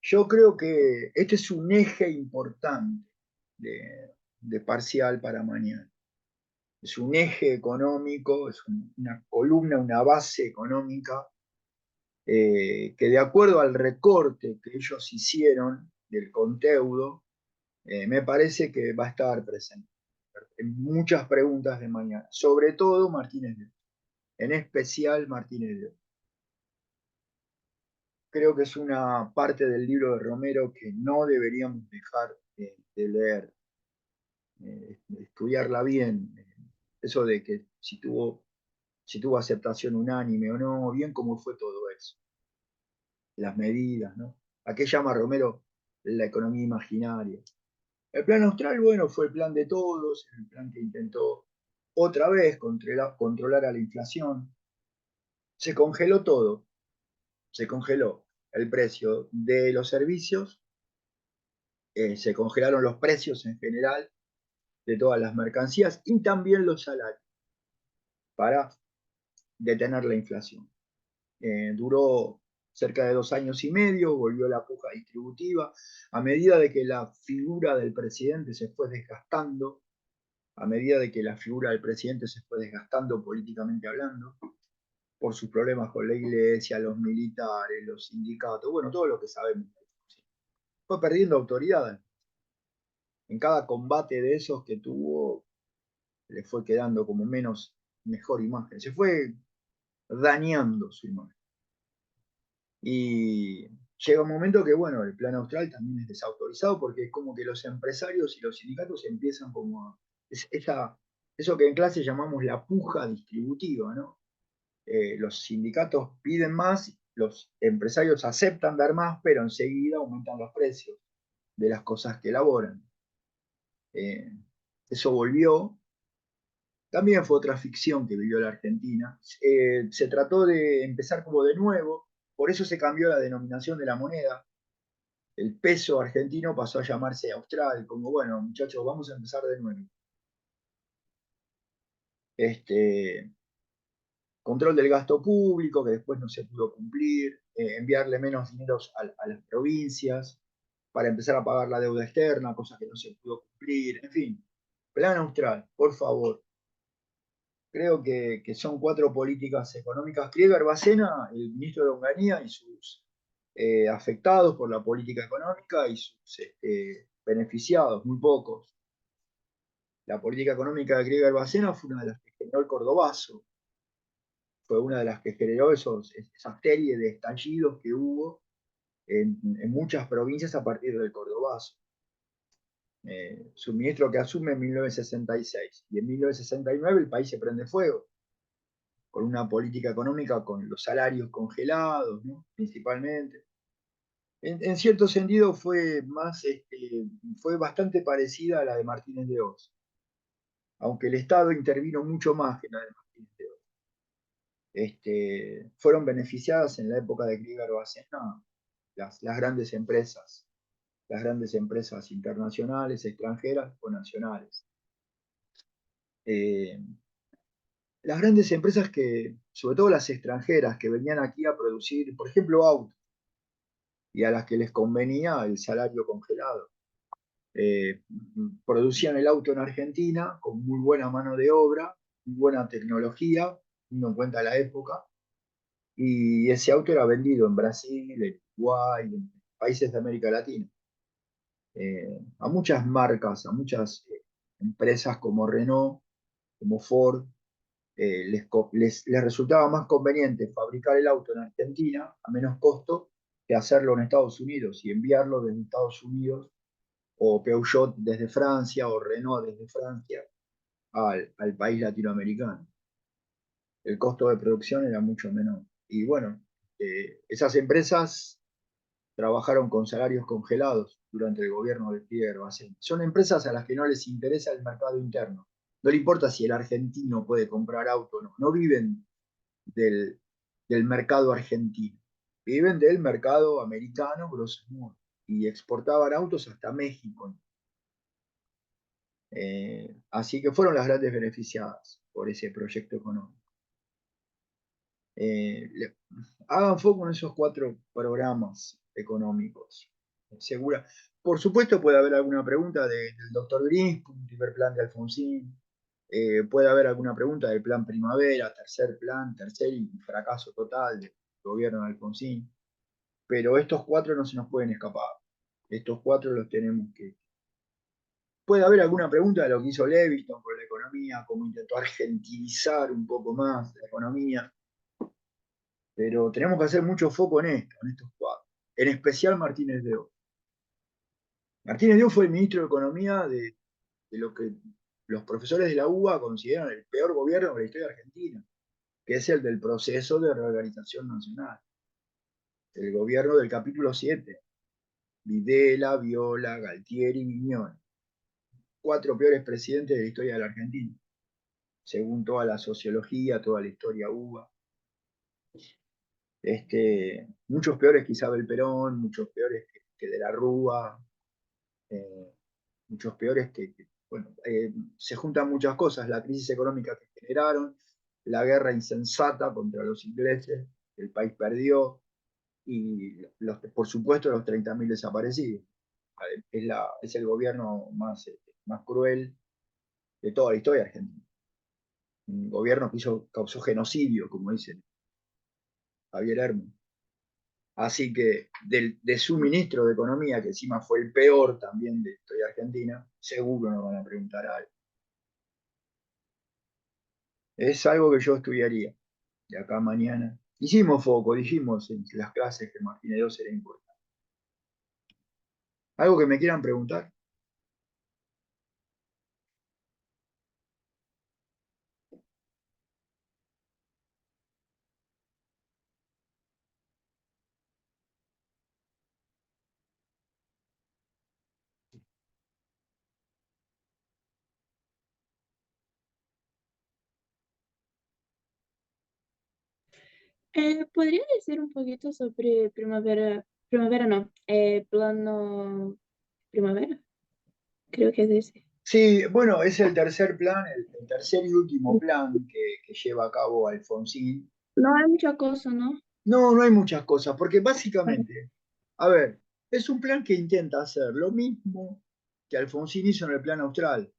Yo creo que este es un eje importante de parcial para mañana. Es un eje económico, es una columna, una base económica que de acuerdo al recorte que ellos hicieron del conteudo, me parece que va a estar presente en muchas preguntas de mañana, sobre todo Martínez de Oz, en especial Martínez de Oz. Creo que es una parte del libro de Romero que no deberíamos dejar de leer, de estudiarla bien. Eso de que si tuvo aceptación unánime o no, bien cómo fue todo eso, las medidas, ¿no? ¿A qué llama Romero la economía imaginaria? El plan austral, bueno, fue el plan de todos, el plan que intentó otra vez controlar a la inflación. Se congeló todo, se congeló el precio de los servicios, se congelaron los precios en general de todas las mercancías y también los salarios para detener la inflación. Duró cerca de 2 años y medio, volvió la puja distributiva, a medida de que la figura del presidente se fue desgastando, a medida de que la figura del presidente se fue desgastando políticamente hablando, por sus problemas con la iglesia, los militares, los sindicatos, bueno, todo lo que sabemos. Fue perdiendo autoridad. En cada combate de esos que tuvo, le fue quedando como mejor imagen. Se fue dañando su imagen. Y llega un momento que, bueno, el plan austral también es desautorizado porque es como que los empresarios y los sindicatos empiezan como eso que en clase llamamos la puja distributiva, ¿no? Los sindicatos piden más, los empresarios aceptan dar más, pero enseguida aumentan los precios de las cosas que elaboran. Eso volvió. También fue otra ficción que vivió la Argentina. Se trató de empezar como de nuevo, por eso se cambió la denominación de la moneda. El peso argentino pasó a llamarse austral, como bueno, muchachos, vamos a empezar de nuevo. Control del gasto público, que después no se pudo cumplir, enviarle menos dinero a las provincias para empezar a pagar la deuda externa, cosa que no se pudo cumplir, en fin. Plan austral, por favor. Creo que son 4 políticas económicas. Krieger Bacena, el ministro de Onganía y sus afectados por la política económica y sus beneficiados, muy pocos. La política económica de Krieger Bacena fue una de las que generó el Cordobazo, fue una de las que generó esa serie de estallidos que hubo en muchas provincias a partir del Cordobazo. Su ministro que asume en 1966 y en 1969 el país se prende fuego con una política económica con los salarios congelados, ¿no? Principalmente. En cierto sentido fue bastante parecida a la de Martínez de Oz, aunque el Estado intervino mucho más que la de Martínez de Oz. Fueron beneficiadas en la época de Krieger Bacena las grandes empresas internacionales, extranjeras o nacionales. Las grandes empresas sobre todo las extranjeras, que venían aquí a producir, por ejemplo, autos, y a las que les convenía el salario congelado. Producían el auto en Argentina con muy buena mano de obra, muy buena tecnología, teniendo en cuenta la época, y ese auto era vendido en Brasil, en Uruguay, en países de América Latina. A muchas marcas, a muchas empresas como Renault, como Ford, les resultaba más conveniente fabricar el auto en Argentina a menos costo que hacerlo en Estados Unidos y enviarlo desde Estados Unidos, o Peugeot desde Francia, o Renault desde Francia, al país latinoamericano. El costo de producción era mucho menor. Y bueno, esas empresas trabajaron con salarios congelados durante el gobierno de Pierre Bacén. Son empresas a las que no les interesa el mercado interno. No le importa si el argentino puede comprar auto o no. No viven del, del mercado argentino. Viven del mercado americano, grosso modo. Y exportaban autos hasta México. Así que fueron las grandes beneficiadas por ese proyecto económico. Hagan foco en esos 4 programas económicos. Segura. Por supuesto puede haber alguna pregunta del doctor Greenspoon, primer plan de Alfonsín, puede haber alguna pregunta del plan Primavera, tercer y fracaso total del gobierno de Alfonsín, pero estos 4 no se nos pueden escapar. Estos 4 los tenemos que... Puede haber alguna pregunta de lo que hizo Levingston con la economía, cómo intentó argentinizar un poco más la economía, pero tenemos que hacer mucho foco en estos 4, en especial Martínez de Oz. Martínez de Oz fue el ministro de Economía de lo que los profesores de la UBA consideran el peor gobierno de la historia de Argentina, que es el del proceso de reorganización nacional, el gobierno del capítulo 7, Videla, Viola, Galtieri, Mignone, 4 peores presidentes de la historia de la Argentina, según toda la sociología, toda la historia UBA. Muchos peores que Isabel Perón, muchos peores que de la Rúa, muchos peores bueno, se juntan muchas cosas, la crisis económica que generaron, la guerra insensata contra los ingleses, el país perdió, y por supuesto los 30.000 desaparecidos. Es el gobierno más cruel de toda la historia argentina. Un gobierno que causó genocidio, como dice Javier Hermo. Así que de su ministro de Economía, que encima fue el peor también de la historia argentina, seguro nos van a preguntar algo. Es algo que yo estudiaría de acá a mañana. Hicimos foco, dijimos en las clases que Martínez de Oz era importante. ¿Algo que me quieran preguntar? ¿Podría decir un poquito sobre primavera no, plano primavera? Creo que es ese. Sí, bueno, es el tercer plan, el tercer y último plan que lleva a cabo Alfonsín. No hay mucha cosa, ¿no? No, no hay muchas cosas, porque básicamente, a ver, es un plan que intenta hacer lo mismo que Alfonsín hizo en el plan austral.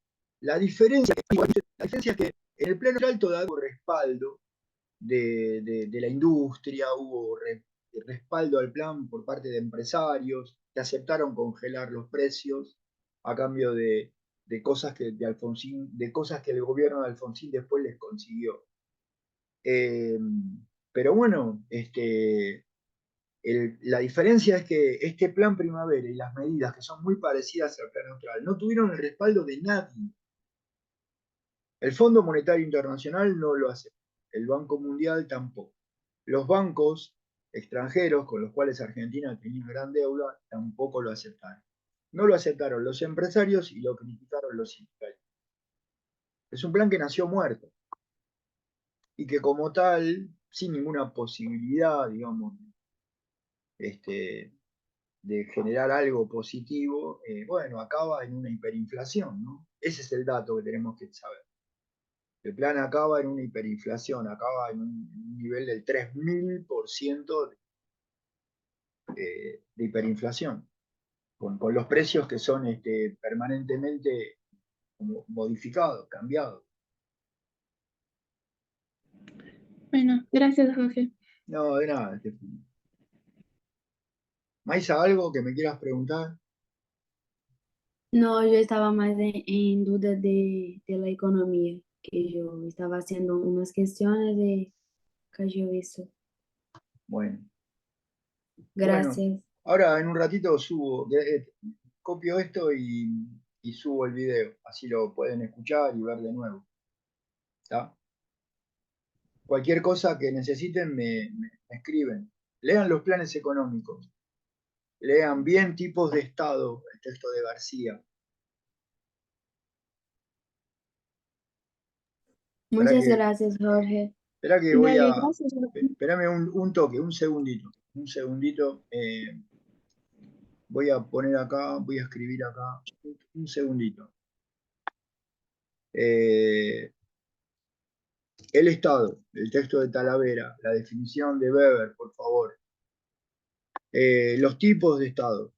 La diferencia es que en el plan austral todavía hubo respaldo de la industria, hubo respaldo al plan por parte de empresarios que aceptaron congelar los precios a cambio de cosas de Alfonsín, de cosas que el gobierno de Alfonsín después les consiguió. Eh, pero bueno, la diferencia es que este plan primavera y las medidas que son muy parecidas al plan austral no tuvieron el respaldo de nadie. El Fondo Monetario Internacional no lo aceptó, el Banco Mundial tampoco. Los bancos extranjeros con los cuales Argentina tenía gran deuda tampoco lo aceptaron. No lo aceptaron los empresarios y lo criticaron los sindicales. Es un plan que nació muerto y que como tal, sin ninguna posibilidad, digamos, este, de generar algo positivo, bueno, acaba en una hiperinflación, ¿no? Ese es el dato que tenemos que saber. El plan acaba en una hiperinflación, acaba en un nivel del 3000% de hiperinflación, con los precios que son permanentemente modificados, cambiados. Bueno, gracias, Jorge. No, de nada. Maisa, ¿algo que me quieras preguntar? No, yo estaba más en duda de la economía, que yo estaba haciendo unas cuestiones de cayó eso. Bueno, bueno, Gracias. ahora en un ratito subo, copio esto y subo el video, así lo pueden escuchar y ver de nuevo. ¿Está? Cualquier cosa que necesiten me escriben. Lean los planes económicos, lean bien tipos de Estado, el texto de García. Espera Muchas que, gracias, Jorge. espera que voy Dale, a... gracias, Jorge. Espérame un toque, un segundito. Un segundito. Voy a poner acá, voy a escribir acá. Un segundito. Eh, el Estado, el texto de Talavera, la definición de Weber, por favor. Los tipos de Estado,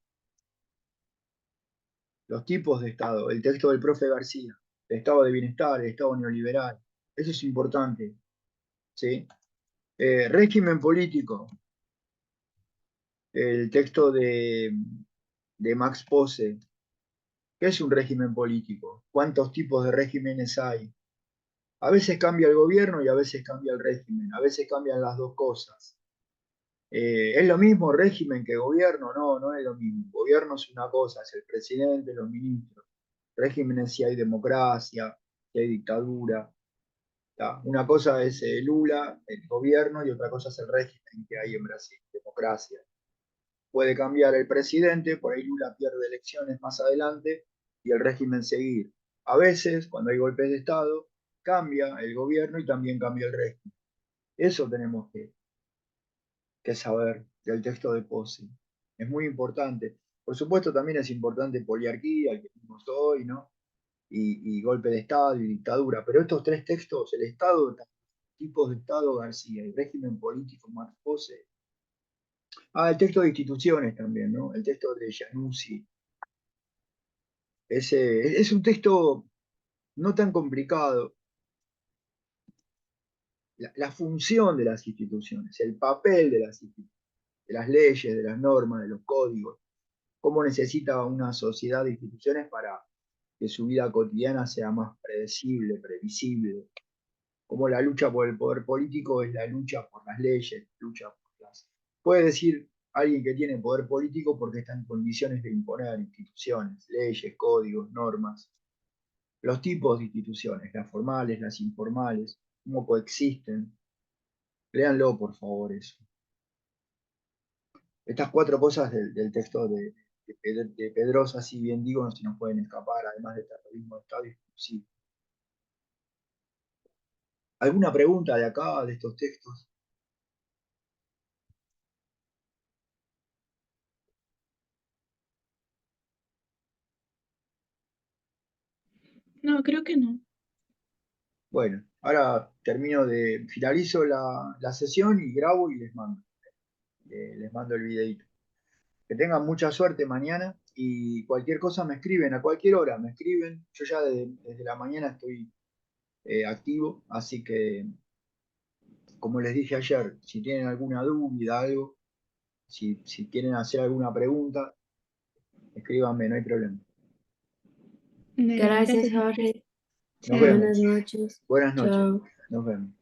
los tipos de Estado, el texto del profe García, el Estado de bienestar, el Estado neoliberal. Eso es importante. ¿Sí? Régimen político, el texto de Max Pose. ¿Qué es un régimen político? ¿Cuántos tipos de regímenes hay? A veces cambia el gobierno y a veces cambia el régimen, a veces cambian las dos cosas. ¿Es lo mismo régimen que gobierno? No, no es lo mismo. Gobierno es una cosa, es el presidente, los ministros. Régimen es si hay democracia, si hay dictadura. ¿Tá? Una cosa es Lula, el gobierno, y otra cosa es el régimen que hay en Brasil, democracia. Puede cambiar el presidente, por ahí Lula pierde elecciones más adelante y el régimen seguir. A veces, cuando hay golpes de Estado, cambia el gobierno y también cambia el régimen. Eso tenemos que saber del texto de Pose. Es muy importante. Por supuesto, también es importante poliarquía, el que vimos hoy, ¿no? Y golpe de Estado y dictadura. Pero estos tres textos, el Estado, tipos de Estado García y régimen político Marx Pose. Ah, el texto de instituciones también, ¿no? El texto de Januzzi. Es un texto no tan complicado. La función de las instituciones, el papel de las instituciones, de las leyes, de las normas, de los códigos, cómo necesita una sociedad de instituciones para que su vida cotidiana sea más predecible, previsible, cómo la lucha por el poder político es la lucha por las leyes, lucha por las... Puede decir alguien que tiene poder político porque está en condiciones de imponer instituciones, leyes, códigos, normas. Los tipos de instituciones, las formales, las informales, cómo coexisten. Léanlo, por favor, eso. Estas 4 cosas del texto de Pedrosa, si bien digo, no se nos pueden escapar, además de terrorismo de Estado inclusive. ¿Alguna pregunta de acá, de estos textos? No, creo que no. Bueno, ahora finalizo la sesión y grabo y les mando el videito. Que tengan mucha suerte mañana y cualquier cosa me escriben, a cualquier hora me escriben. Yo ya desde la mañana estoy activo, así que, como les dije ayer, si tienen alguna duda, algo, si quieren hacer alguna pregunta, escríbanme, no hay problema. Dale, Gracias, gracias. Jorge. Nos Chao. vemos. Buenas noches. Buenas noches. Chao. Nos vemos.